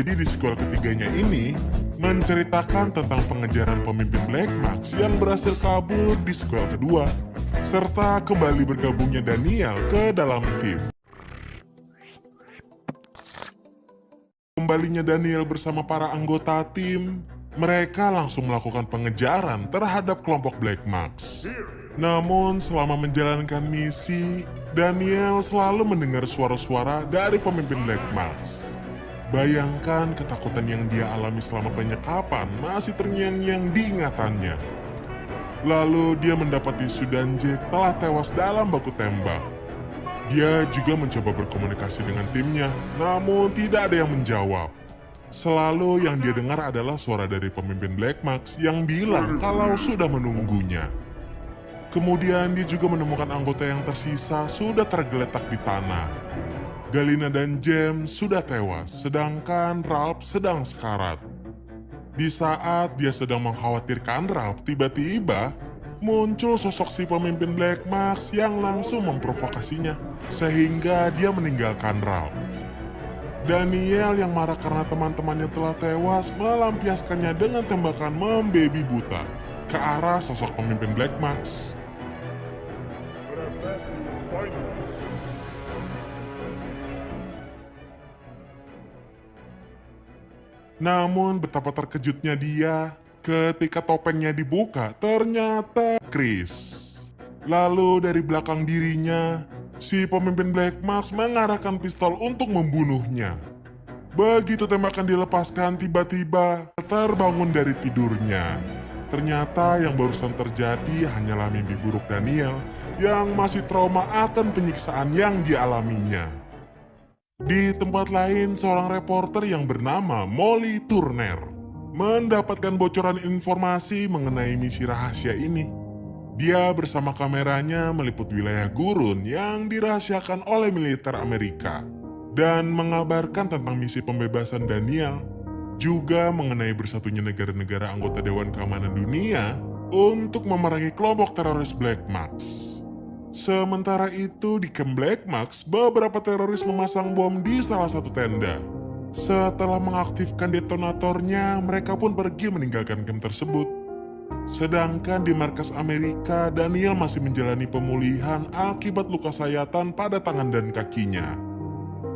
Jadi di sequel ketiganya ini menceritakan tentang pengejaran pemimpin Black Mask yang berhasil kabur di sequel kedua, serta kembali bergabungnya Daniel ke dalam tim. Kembalinya Daniel bersama para anggota tim, mereka langsung melakukan pengejaran terhadap kelompok Black Mask. Namun selama menjalankan misi, Daniel selalu mendengar suara-suara dari pemimpin Black Mask. Bayangkan ketakutan yang dia alami selama penyekapan masih terngiang-ngiang di ingatannya. Lalu dia mendapati Sue dan Jack telah tewas dalam baku tembak. Dia juga mencoba berkomunikasi dengan timnya, namun tidak ada yang menjawab. Selalu yang dia dengar adalah suara dari pemimpin Black Mask yang bilang kalau sudah menunggunya. Kemudian dia juga menemukan anggota yang tersisa sudah tergeletak di tanah. Galina dan James sudah tewas, sedangkan Ralph sedang sekarat. Di saat dia sedang mengkhawatirkan Ralph, tiba-tiba muncul sosok si pemimpin Black Mask yang langsung memprovokasinya, sehingga dia meninggalkan Ralph. Daniel yang marah karena teman-temannya telah tewas melampiaskannya dengan tembakan membabi buta ke arah sosok pemimpin Black Mask. Namun betapa terkejutnya dia ketika topengnya dibuka, ternyata Chris. Lalu dari belakang dirinya, si pemimpin Black Mask mengarahkan pistol untuk membunuhnya. Begitu tembakan dilepaskan, tiba-tiba terbangun dari tidurnya. Ternyata yang barusan terjadi hanyalah mimpi buruk Daniel yang masih trauma akan penyiksaan yang dialaminya. Di tempat lain, seorang reporter yang bernama Molly Turner mendapatkan bocoran informasi mengenai misi rahasia ini. Dia bersama kameranya meliput wilayah gurun yang dirahasiakan oleh militer Amerika dan mengabarkan tentang misi pembebasan Daniel, juga mengenai bersatunya negara-negara anggota Dewan Keamanan Dunia untuk memerangi kelompok teroris Black Mask. Sementara itu di camp Black Mask, beberapa teroris memasang bom di salah satu tenda. Setelah mengaktifkan detonatornya, mereka pun pergi meninggalkan camp tersebut. Sedangkan di markas Amerika, Daniel masih menjalani pemulihan akibat luka sayatan pada tangan dan kakinya.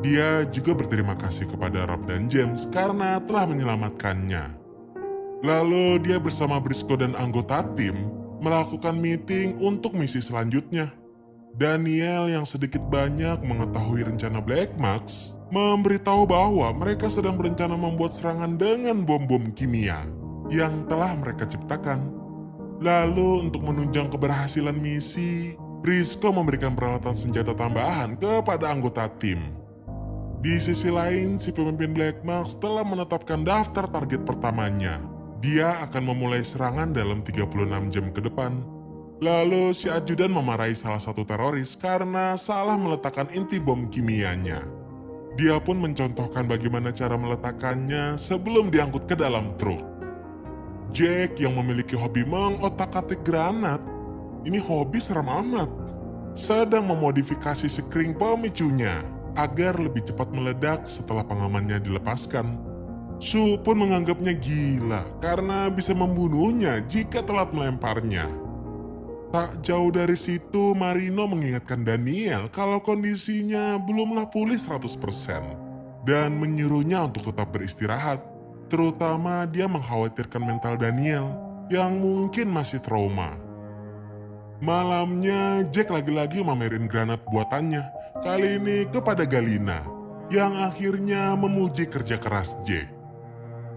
Dia juga berterima kasih kepada Ralph dan James karena telah menyelamatkannya. Lalu dia bersama Briscoe dan anggota tim melakukan meeting untuk misi selanjutnya. Daniel yang sedikit banyak mengetahui rencana Black Mask memberitahu bahwa mereka sedang berencana membuat serangan dengan bom-bom kimia yang telah mereka ciptakan. Lalu untuk menunjang keberhasilan misi, Briscoe memberikan peralatan senjata tambahan kepada anggota tim. Di sisi lain, si pemimpin Black Mask telah menetapkan daftar target pertamanya. Dia akan memulai serangan dalam 36 jam ke depan. Lalu si ajudan memarahi salah satu teroris karena salah meletakkan inti bom kimianya. Dia pun mencontohkan bagaimana cara meletakkannya sebelum diangkut ke dalam truk. Jack yang memiliki hobi mengotak-atik granat, ini hobi serem amat, sedang memodifikasi sekring pemicunya agar lebih cepat meledak setelah pengamannya dilepaskan. Sue pun menganggapnya gila karena bisa membunuhnya jika telat melemparnya. Tak jauh dari situ, Marino mengingatkan Daniel kalau kondisinya belumlah pulih 100% dan menyuruhnya untuk tetap beristirahat. Terutama dia mengkhawatirkan mental Daniel yang mungkin masih trauma. Malamnya, Jack lagi-lagi mamerin granat buatannya, kali ini kepada Galina, yang akhirnya memuji kerja keras Jack.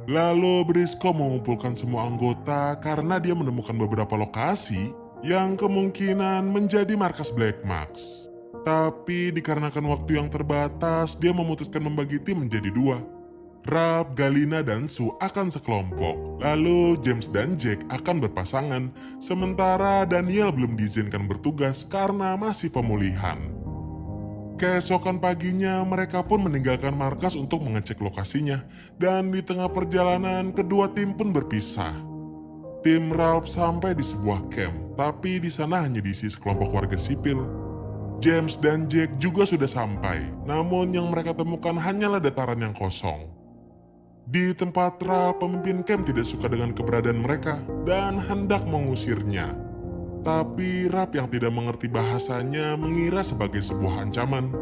Lalu Briscoe mengumpulkan semua anggota karena dia menemukan beberapa lokasi yang kemungkinan menjadi markas Black Mask. Tapi dikarenakan waktu yang terbatas, dia memutuskan membagi tim menjadi dua. Ralph, Galina, dan Sue akan sekelompok. Lalu James dan Jack akan berpasangan, sementara Daniel belum diizinkan bertugas karena masih pemulihan. Keesokan paginya, mereka pun meninggalkan markas untuk mengecek lokasinya, dan di tengah perjalanan, kedua tim pun berpisah. Tim Ralph sampai di sebuah camp, tapi di sana hanya diisi sekelompok warga sipil. James dan Jack juga sudah sampai, namun yang mereka temukan hanyalah dataran yang kosong. Di tempat Ral, pemimpin camp tidak suka dengan keberadaan mereka dan hendak mengusirnya. Tapi Rap yang tidak mengerti bahasanya mengira sebagai sebuah ancaman.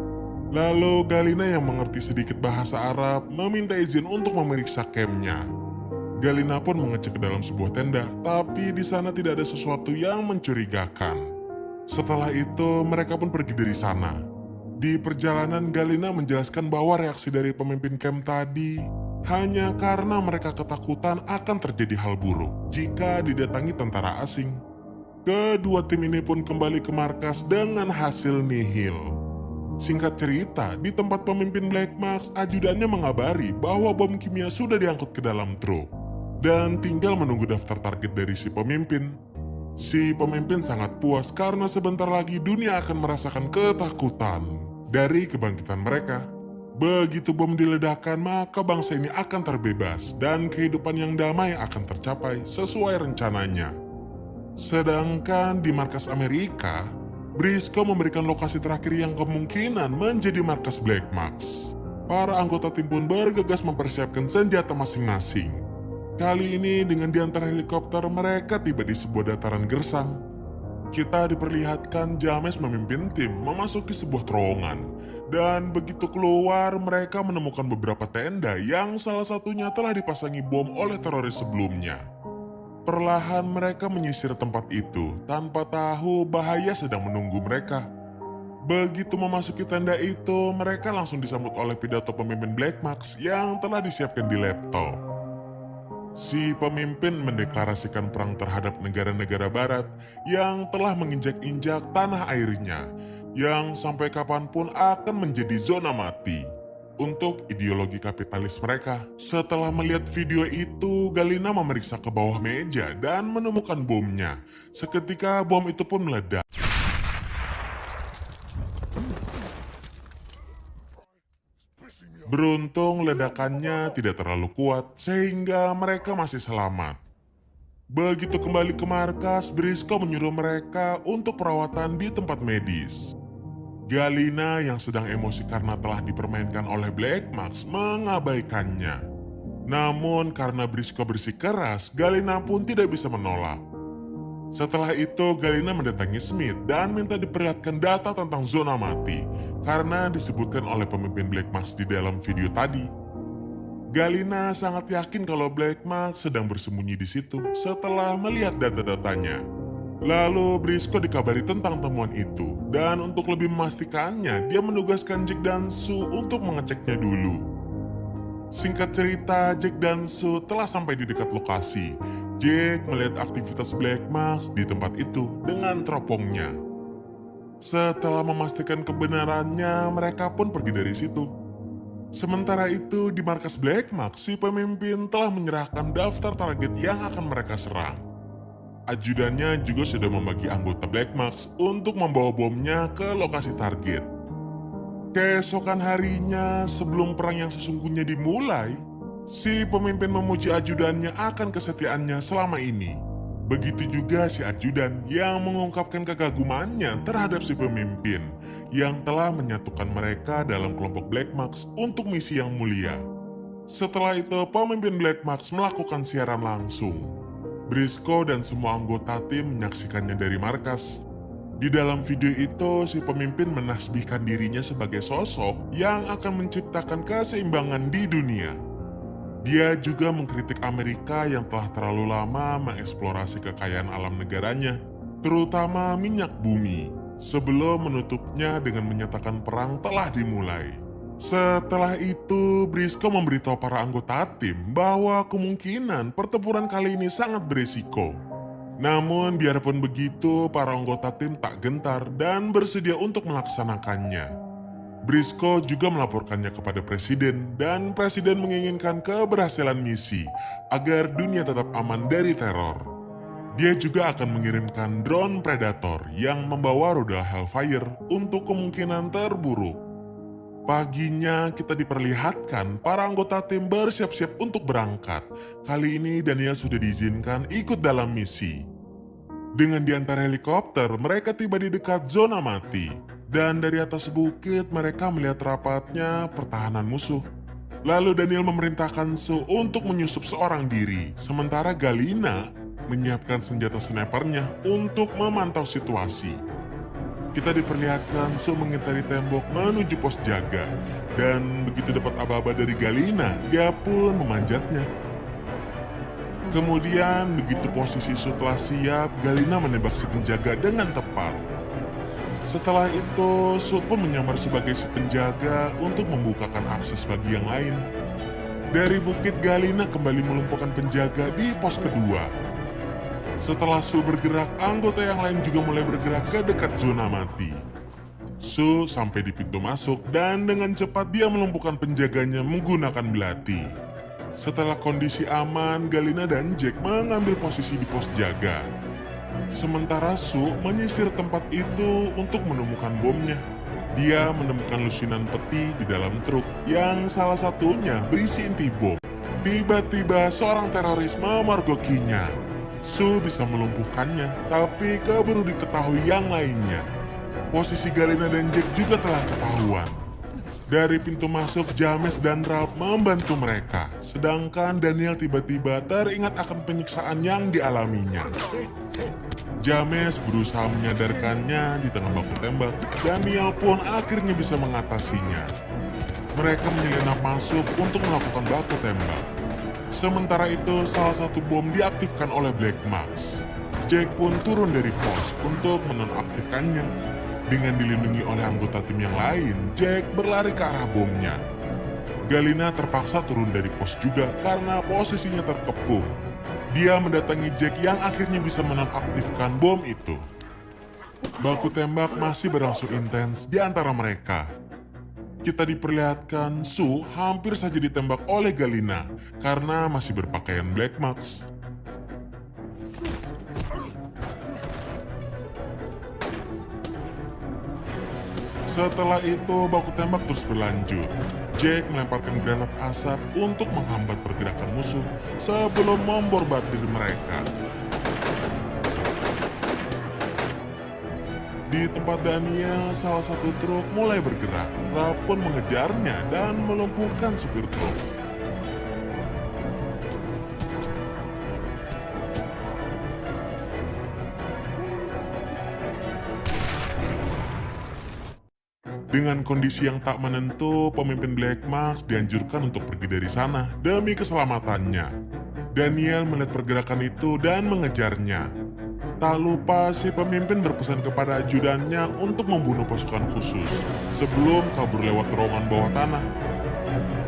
Lalu Galina yang mengerti sedikit bahasa Arab meminta izin untuk memeriksa campnya. Galina pun mengecek ke dalam sebuah tenda, tapi di sana tidak ada sesuatu yang mencurigakan. Setelah itu mereka pun pergi dari sana. Di perjalanan Galina menjelaskan bahwa reaksi dari pemimpin camp tadi hanya karena mereka ketakutan akan terjadi hal buruk jika didatangi tentara asing. Kedua tim ini pun kembali ke markas dengan hasil nihil. Singkat cerita, di tempat pemimpin Black Mask, ajudannya mengabari bahwa bom kimia sudah diangkut ke dalam truk dan tinggal menunggu daftar target dari si pemimpin. Si pemimpin sangat puas karena sebentar lagi dunia akan merasakan ketakutan dari kebangkitan mereka. Begitu bom diledakkan, maka bangsa ini akan terbebas dan kehidupan yang damai akan tercapai sesuai rencananya. Sedangkan di markas Amerika, Briscoe memberikan lokasi terakhir yang kemungkinan menjadi markas Black Mask. Para anggota tim pun bergegas mempersiapkan senjata masing-masing. Kali ini dengan diantar helikopter mereka tiba di sebuah dataran gersang. Kita diperlihatkan James memimpin tim memasuki sebuah terowongan. Dan begitu keluar mereka menemukan beberapa tenda yang salah satunya telah dipasangi bom oleh teroris sebelumnya. Perlahan mereka menyisir tempat itu tanpa tahu bahaya sedang menunggu mereka. Begitu memasuki tenda itu, mereka langsung disambut oleh pidato pemimpin Black Mask yang telah disiapkan di laptop. Si pemimpin mendeklarasikan perang terhadap negara-negara barat yang telah menginjak-injak tanah airnya, yang sampai kapanpun akan menjadi zona mati untuk ideologi kapitalis mereka. Setelah melihat video itu, Galina memeriksa ke bawah meja dan menemukan bomnya. Seketika bom itu pun meledak. Beruntung ledakannya tidak terlalu kuat sehingga mereka masih selamat. Begitu kembali ke markas, Briscoe menyuruh mereka untuk perawatan di tempat medis. Galina yang sedang emosi karena telah dipermainkan oleh Black Mask mengabaikannya. Namun karena Briscoe bersikeras, Galina pun tidak bisa menolak. Setelah itu Galina mendatangi Smith dan minta diperlihatkan data tentang zona mati karena disebutkan oleh pemimpin Black Mask di dalam video tadi. Galina sangat yakin kalau Black Mask sedang bersembunyi di situ setelah melihat data-datanya. Lalu Briscoe dikabari tentang temuan itu dan untuk lebih memastikannya dia menugaskan Jack dan Sue untuk mengeceknya dulu. Singkat cerita, Jack dan Sue telah sampai di dekat lokasi. Jack melihat aktivitas Black Mask di tempat itu dengan teropongnya. Setelah memastikan kebenarannya, mereka pun pergi dari situ. Sementara itu, di markas Black Mask, si pemimpin telah menyerahkan daftar target yang akan mereka serang. Ajudannya juga sudah membagi anggota Black Mask untuk membawa bomnya ke lokasi target. Keesokan harinya, sebelum perang yang sesungguhnya dimulai, si pemimpin memuji ajudannya akan kesetiaannya selama ini. Begitu juga si ajudan yang mengungkapkan kekagumannya terhadap si pemimpin yang telah menyatukan mereka dalam kelompok Black Mask untuk misi yang mulia. Setelah itu, pemimpin Black Mask melakukan siaran langsung. Briscoe dan semua anggota tim menyaksikannya dari markas. Di dalam video itu, si pemimpin menasbihkan dirinya sebagai sosok yang akan menciptakan keseimbangan di dunia. Dia juga mengkritik Amerika yang telah terlalu lama mengeksplorasi kekayaan alam negaranya, terutama minyak bumi, sebelum menutupnya dengan menyatakan perang telah dimulai. Setelah itu, Briscoe memberitahu para anggota tim bahwa kemungkinan pertempuran kali ini sangat berisiko. Namun biarpun begitu, para anggota tim tak gentar dan bersedia untuk melaksanakannya. Briscoe juga melaporkannya kepada presiden dan presiden menginginkan keberhasilan misi agar dunia tetap aman dari teror. Dia juga akan mengirimkan drone Predator yang membawa rudal Hellfire untuk kemungkinan terburuk. Paginya kita diperlihatkan para anggota tim bersiap-siap untuk berangkat. Kali ini Daniel sudah diizinkan ikut dalam misi. Dengan diantar helikopter, mereka tiba di dekat zona mati. Dan dari atas bukit mereka melihat rapatnya pertahanan musuh. Lalu Daniel memerintahkan Su untuk menyusup seorang diri, sementara Galina menyiapkan senjata snipernya untuk memantau situasi. Kita diperlihatkan Su mengitari tembok menuju pos jaga, dan begitu dapat aba-aba dari Galina, dia pun memanjatnya. Kemudian begitu posisi Su telah siap, Galina menembak si penjaga dengan tepat. Setelah itu, Su pun menyamar sebagai si penjaga untuk membukakan akses bagi yang lain. Dari bukit, Galina kembali melumpuhkan penjaga di pos kedua. Setelah Su bergerak, anggota yang lain juga mulai bergerak ke dekat zona mati. Su sampai di pintu masuk dan dengan cepat dia melumpuhkan penjaganya menggunakan belati. Setelah kondisi aman, Galina dan Jack mengambil posisi di pos jaga. Sementara Su menyisir tempat itu untuk menemukan bomnya. Dia menemukan lusinan peti di dalam truk yang salah satunya berisi inti bom. Tiba-tiba seorang teroris memergokinya. Su bisa melumpuhkannya, tapi keburu diketahui yang lainnya. Posisi Galina dan Jack juga telah ketahuan. Dari pintu masuk, James dan Ralph membantu mereka, sedangkan Daniel tiba-tiba teringat akan penyiksaan yang dialaminya. James berusaha menyadarkannya di tengah baku tembak. Daniel pun akhirnya bisa mengatasinya. Mereka menyelinap masuk untuk melakukan baku tembak. Sementara itu, salah satu bom diaktifkan oleh Black Max. Jack pun turun dari pos untuk menonaktifkannya. Dengan dilindungi oleh anggota tim yang lain, Jack berlari ke arah bomnya. Galina terpaksa turun dari pos juga karena posisinya terkepung. Dia mendatangi Jack yang akhirnya bisa menonaktifkan bom itu. Baku tembak masih berlangsung intens di antara mereka. Kita diperlihatkan Su hampir saja ditembak oleh Galina karena masih berpakaian Black Max. Setelah itu, baku tembak terus berlanjut. Jack melemparkan granat asap untuk menghambat pergerakan musuh sebelum memborbardir mereka. Di tempat Daniel, salah satu truk mulai bergerak. Ralph pun mengejarnya dan melumpuhkan supir truk. Dengan kondisi yang tak menentu, pemimpin Black Max dianjurkan untuk pergi dari sana demi keselamatannya. Daniel melihat pergerakan itu dan mengejarnya. Tak lupa si pemimpin berpesan kepada ajudannya untuk membunuh pasukan khusus sebelum kabur lewat terowongan bawah tanah.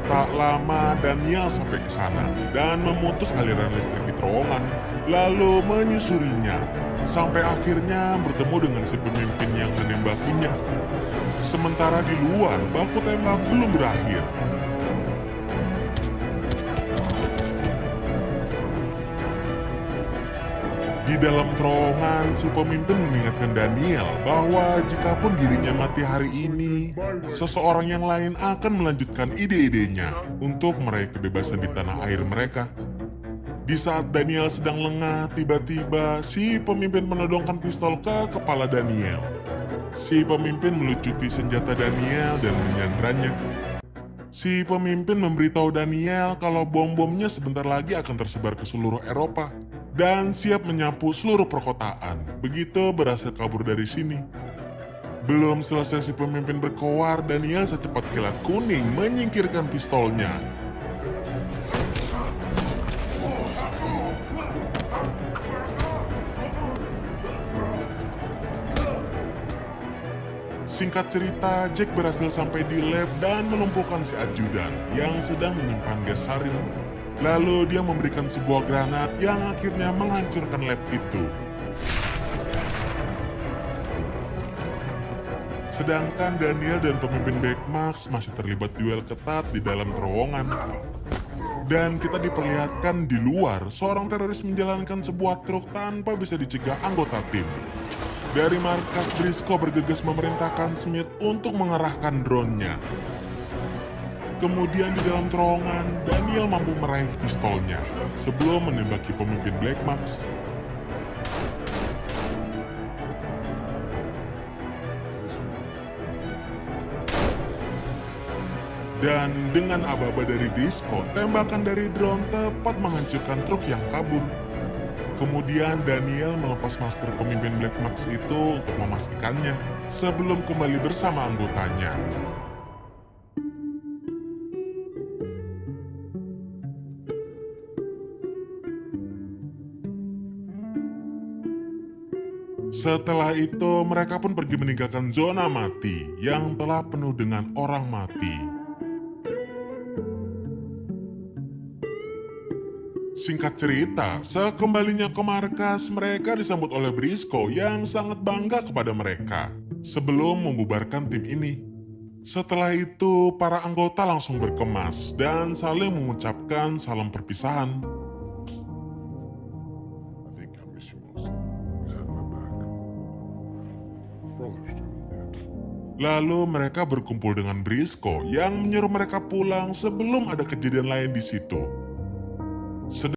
Tak lama Daniel sampai ke sana dan memutus aliran listrik di terowongan, lalu menyusurinya. Sampai akhirnya bertemu dengan si pemimpin yang menembakinya. Sementara di luar, baku tembak belum berakhir. Di dalam terowongan, si pemimpin mengingatkan Daniel bahwa jikapun dirinya mati hari ini, seseorang yang lain akan melanjutkan ide-idenya untuk meraih kebebasan di tanah air mereka. Di saat Daniel sedang lengah, tiba-tiba si pemimpin menodongkan pistol ke kepala Daniel. Si pemimpin melucuti senjata Daniel dan menyandranya. Si pemimpin memberitahu Daniel kalau bom-bomnya sebentar lagi akan tersebar ke seluruh Eropa dan siap menyapu seluruh perkotaan. Begitu berhasil kabur dari sini. Belum selesai si pemimpin berkoar, Daniel secepat kilat kuning menyingkirkan pistolnya. Singkat cerita, Jack berhasil sampai di lab dan melumpuhkan si ajudan yang sedang menyimpan gas sarin. Lalu dia memberikan sebuah granat yang akhirnya menghancurkan lab itu. Sedangkan Daniel dan pemimpin Black Max masih terlibat duel ketat di dalam terowongan. Dan kita diperlihatkan di luar, seorang teroris menjalankan sebuah truk tanpa bisa dicegah anggota tim. Dari markas Briscoe bergegas memerintahkan Smith untuk mengerahkan drone-nya. Kemudian di dalam terowongan, Daniel mampu meraih pistolnya sebelum menembaki pemimpin Black Max. Dan dengan aba-aba dari Briscoe, tembakan dari drone tepat menghancurkan truk yang kabur. Kemudian Daniel melepas masker pemimpin Black Max itu untuk memastikannya sebelum kembali bersama anggotanya. Setelah itu, mereka pun pergi meninggalkan zona mati yang telah penuh dengan orang mati. Singkat cerita, sekembalinya ke markas, mereka disambut oleh Briscoe yang sangat bangga kepada mereka sebelum membubarkan tim ini. Setelah itu, para anggota langsung berkemas dan saling mengucapkan salam perpisahan. I think I miss you most. Who's had my back? Brother's doing good. Lalu mereka berkumpul dengan Briscoe yang menyuruh mereka pulang sebelum ada kejadian lain di situ.